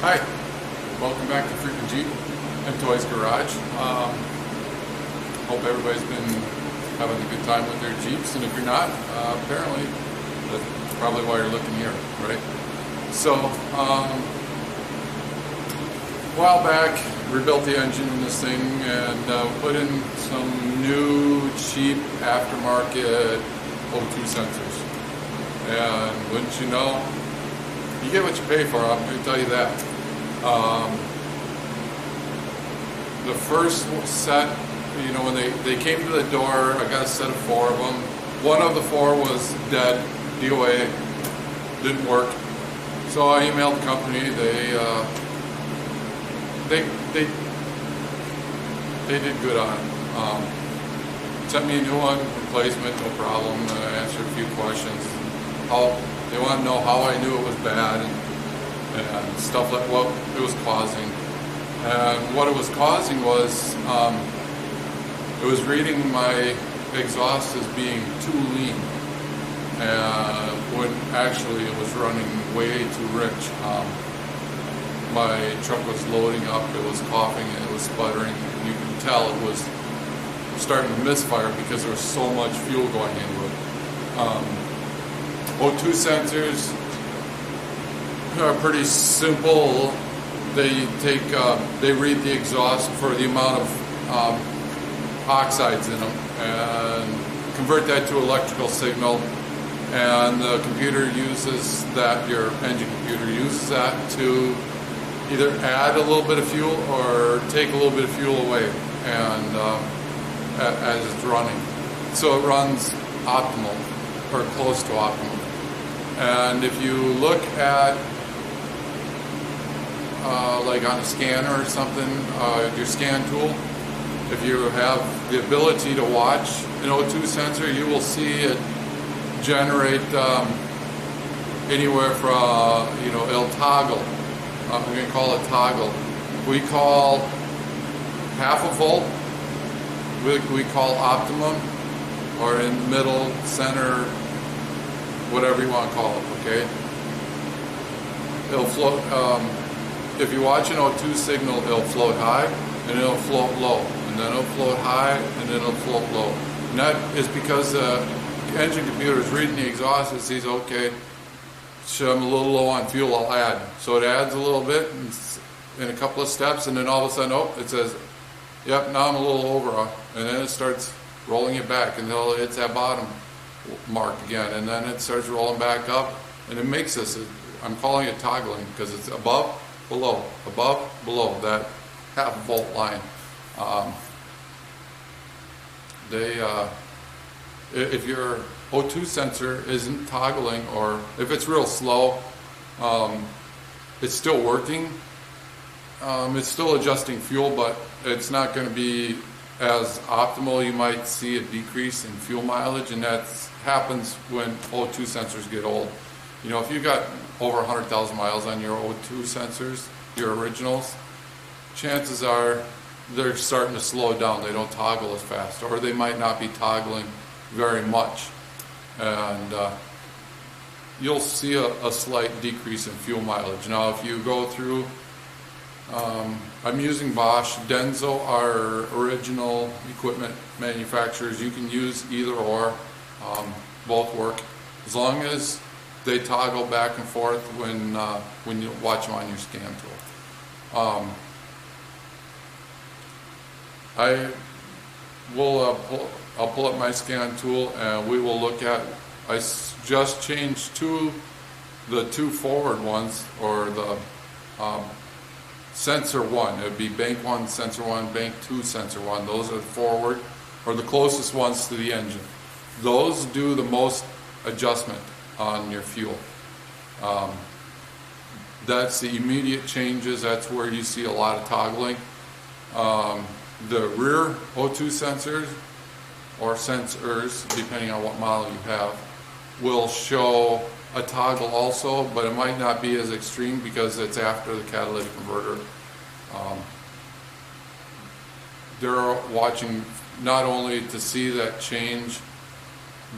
Hi, welcome back to Freaking Jeep and Toys Garage. Hope everybody's been having a good time with their Jeeps, and if you're not, apparently that's probably why you're looking here, right? So, a while back, rebuilt the engine in this thing and put in some new, cheap, aftermarket O2 sensors. And wouldn't you know, you get what you pay for, I'm going to tell you that. The first set, you know, when they came to the door, I got a set of 4 of them. One of the 4 was dead, DOA, didn't work. So I emailed the company. They did good on it. Sent me a new one, replacement, no problem. I answered a few questions. They want to know how I knew it was bad and stuff like what it was causing. And what it was causing was it was reading my exhaust as being too lean, when actually it was running way too rich. My truck was loading up, it was coughing, and it was sputtering. You could tell it was starting to misfire because there was so much fuel going into it. O2 sensors are pretty simple. They read the exhaust for the amount of oxides in them and convert that to electrical signal, and the computer uses that, your engine computer uses that to either add a little bit of fuel or take a little bit of fuel away and as it's running. So it runs optimal or close to optimal. And if you look at like on a scanner or something, your scan tool, if you have the ability to watch an O2 sensor, you will see it generate anywhere from, it'll toggle. I'm going to call it toggle. We call half a volt, we call optimum, or in the middle, center, whatever you want to call it, okay? It'll float, if you watch an O2 signal, it'll float high, and it'll float low, and then it'll float high, and then it'll float low. And that is because the engine computer is reading the exhaust, it sees, okay, so I'm a little low on fuel, I'll add. So it adds a little bit in a couple of steps, and then all of a sudden, it says, yep, now I'm a little over, and then it starts rolling it back until it's at bottom mark again, and then it starts rolling back up, and it makes this, I'm calling it toggling, because it's above, below, that half volt line. If your O2 sensor isn't toggling, or if it's real slow, it's still working, it's still adjusting fuel, but it's not going to be as optimal. You might see a decrease in fuel mileage, and that happens when O2 sensors get old. If you got over 100,000 miles on your O2 sensors, your originals, chances are they're starting to slow down. They don't toggle as fast, or they might not be toggling very much. And you'll see a slight decrease in fuel mileage. Now, if you go through, I'm using Bosch. Denso are original equipment manufacturers. You can use either or. Both work, as long as they toggle back and forth when you watch them on your scan tool. I'll pull up my scan tool, and we will look at, I just changed the two forward ones, or the sensor 1. It would be bank 1, sensor 1, bank 2, sensor 1. Those are forward, or the closest ones to the engine. Those do the most adjustment on your fuel. That's the immediate changes. That's where you see a lot of toggling. The rear O2 sensors, or sensors, depending on what model you have, will show a toggle also, but it might not be as extreme because it's after the catalytic converter. They're watching not only to see that change,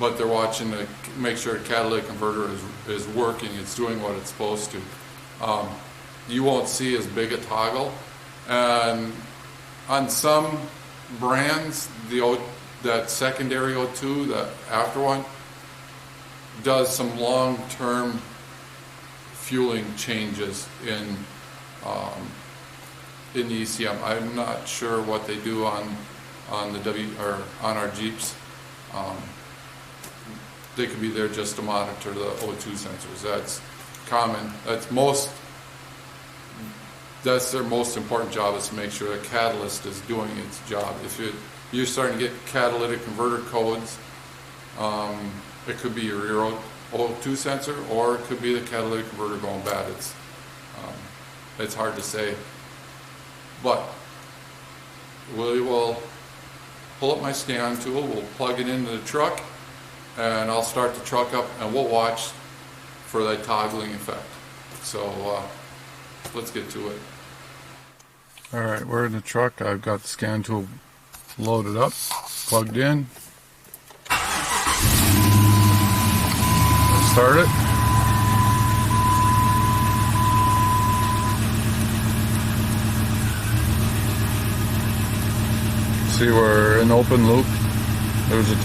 but they're watching to make sure the catalytic converter is working, it's doing what it's supposed to. you won't see as big a toggle. And on some brands, that secondary O2, the after one, does some long-term fueling changes in the ECM. I'm not sure what they do on the on our Jeeps. They could be there just to monitor the O2 sensors. That's common. That's their most important job, is to make sure the catalyst is doing its job. If you're starting to get catalytic converter codes, it could be your rear O2 sensor, or it could be the catalytic converter going bad. It's hard to say. But we will pull up my scan tool, we'll plug it into the truck, and I'll start the truck up, and we'll watch for that toggling effect. So let's get to it. Alright, we're in the truck. I've got the scan tool loaded up, plugged in. Let's start it. See, we're in open loop. There's a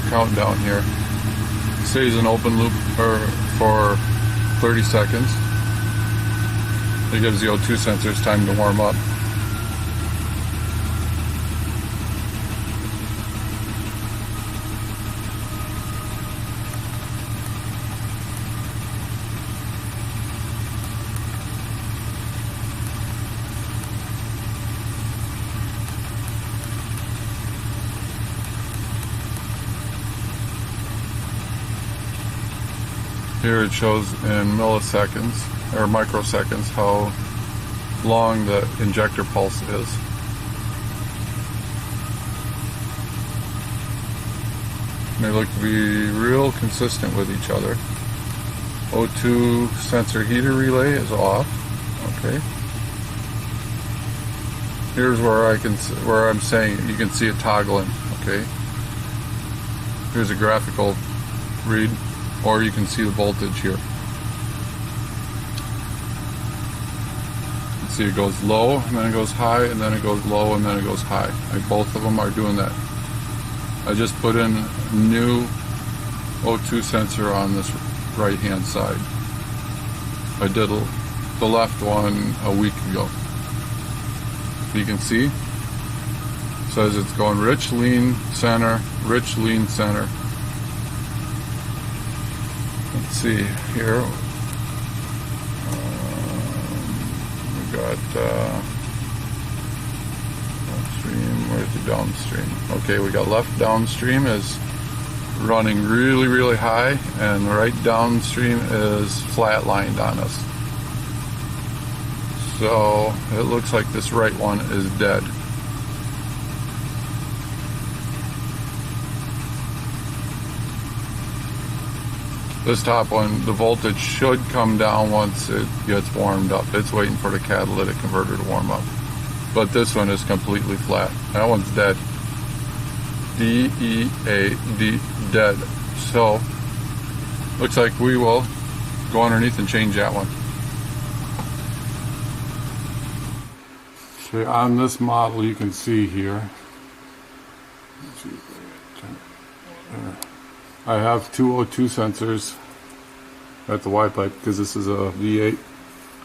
countdown here. It stays in open loop for 30 seconds. It gives the O2 sensors time to warm up. Here it shows in milliseconds or microseconds how long the injector pulse is. They look to be real consistent with each other. O2 sensor heater relay is off. Okay. Here's where I'm saying you can see it toggling. Okay. Here's a graphical read, or you can see the voltage here. You see it goes low, and then it goes high, and then it goes low, and then it goes high. Both of them are doing that. I just put in a new O2 sensor on this right hand side. I did the left one a week ago. You can see it says it's going rich, lean, center, rich, lean, center. Let's see here. We got upstream. Where's the downstream? Okay, we got left downstream is running really, really high, and the right downstream is flatlined on us. So it looks like this right one is dead. This top one, the voltage should come down once it gets warmed up. It's waiting for the catalytic converter to warm up. But this one is completely flat. That one's dead. D-E-A-D, dead. So, looks like we will go underneath and change that one. Okay, on this model you can see here, I have two O2 sensors at the Y pipe because this is a V8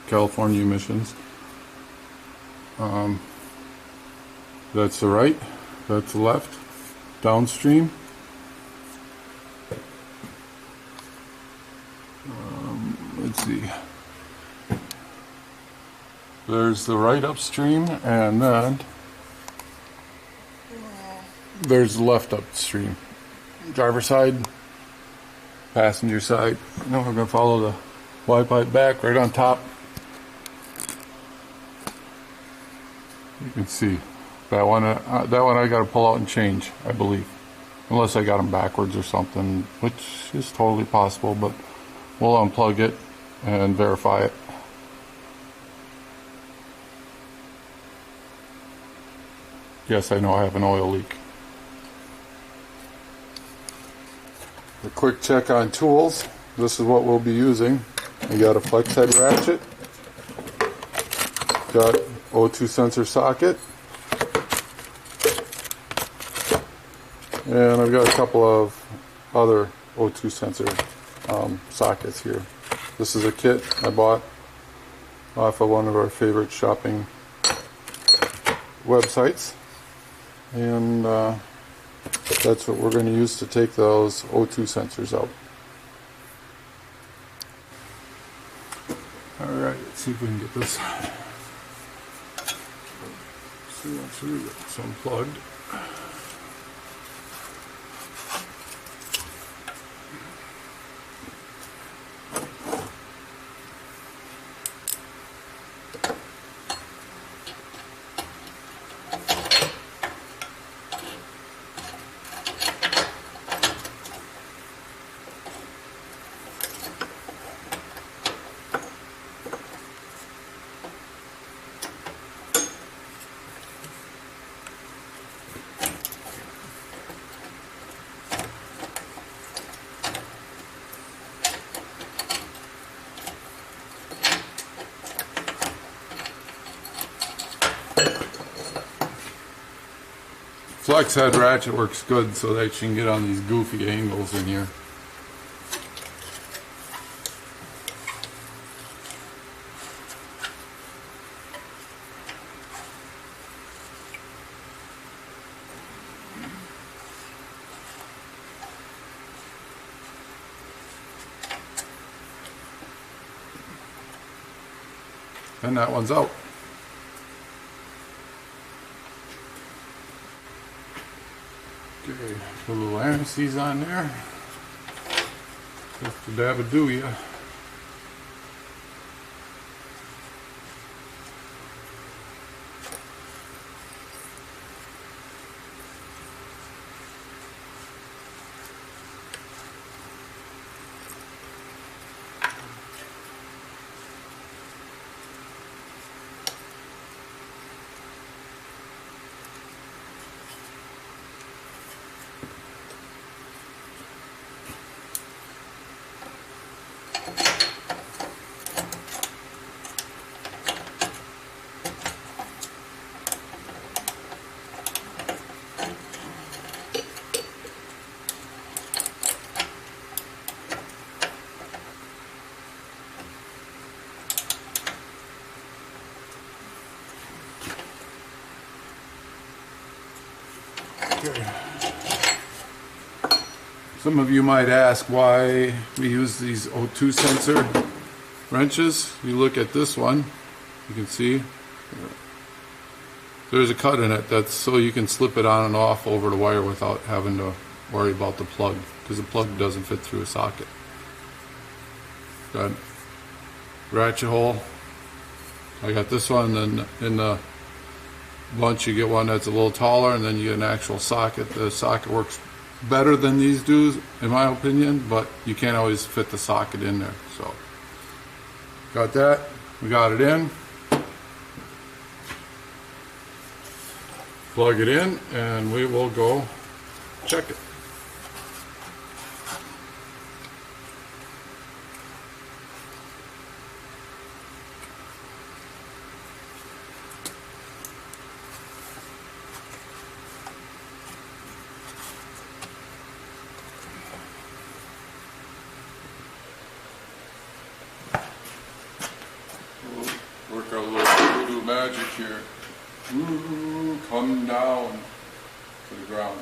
California emissions. That's the right, that's the left, downstream. Let's see. There's the right upstream, and then there's the left upstream. Driver side, passenger side. Now we're going to follow the Y pipe back right on top. You can see that one. I got to pull out and change, I believe, unless I got them backwards or something, which is totally possible. But we'll unplug it and verify it. Yes, I know I have an oil leak. A quick check on tools. This is what we'll be using. We got a flex head ratchet, got O2 sensor socket. And I've got a couple of other O2 sensor sockets here. This is a kit I bought off of one of our favorite shopping websites. And that's what we're going to use to take those O2 sensors out. Alright, let's see if we can get this. See, it's unplugged. Flex head ratchet works good so that you can get on these goofy angles in here. And that one's out. Okay, put a little anti-seize on there. Just a dab of do ya. Okay. Some of you might ask why we use these O2 sensor wrenches. You look at this one, you can see there's a cut in it. That's so you can slip it on and off over the wire without having to worry about the plug, because the plug doesn't fit through a socket. Got ratchet hole. I got this one, and then in the bunch you get one that's a little taller, and then you get an actual socket. The socket works better than these do, in my opinion, but you can't always fit the socket in there. So got that, we got it in, plug it in, and we will go check it. Work our little voodoo magic here. Ooh, come down to the ground.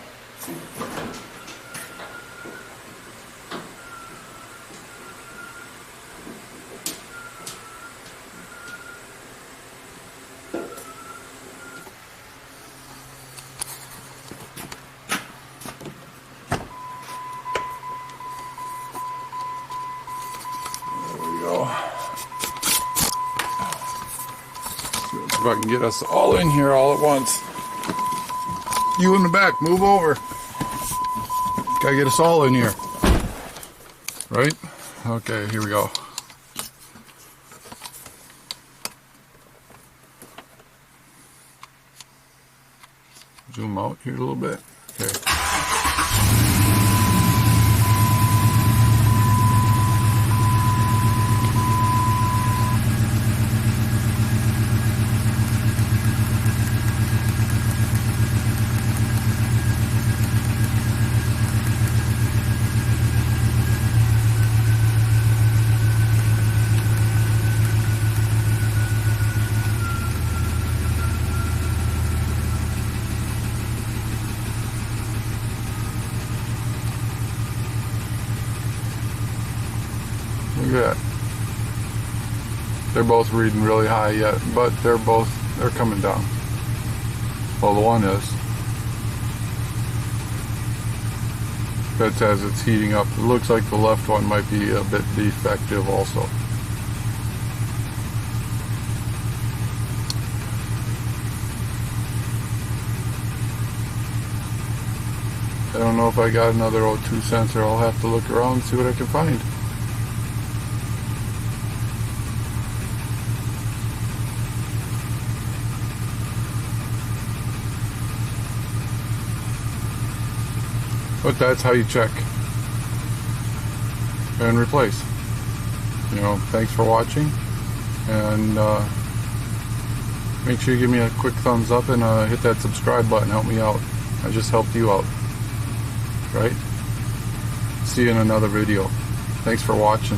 If I can get us all in here all at once. You in the back, move over. Gotta get us all in here. Right? Okay, here we go. Zoom out here a little bit. Okay. at that. They're both reading really high yet, but they're coming down. Well, the one is. That says it's heating up. It looks like the left one might be a bit defective also. I don't know if I got another O2 sensor. I'll have to look around and see what I can find. But that's how you check and replace. Thanks for watching, and make sure you give me a quick thumbs up and hit that subscribe button. Help me out. I just helped you out, right? See you in another video. Thanks for watching.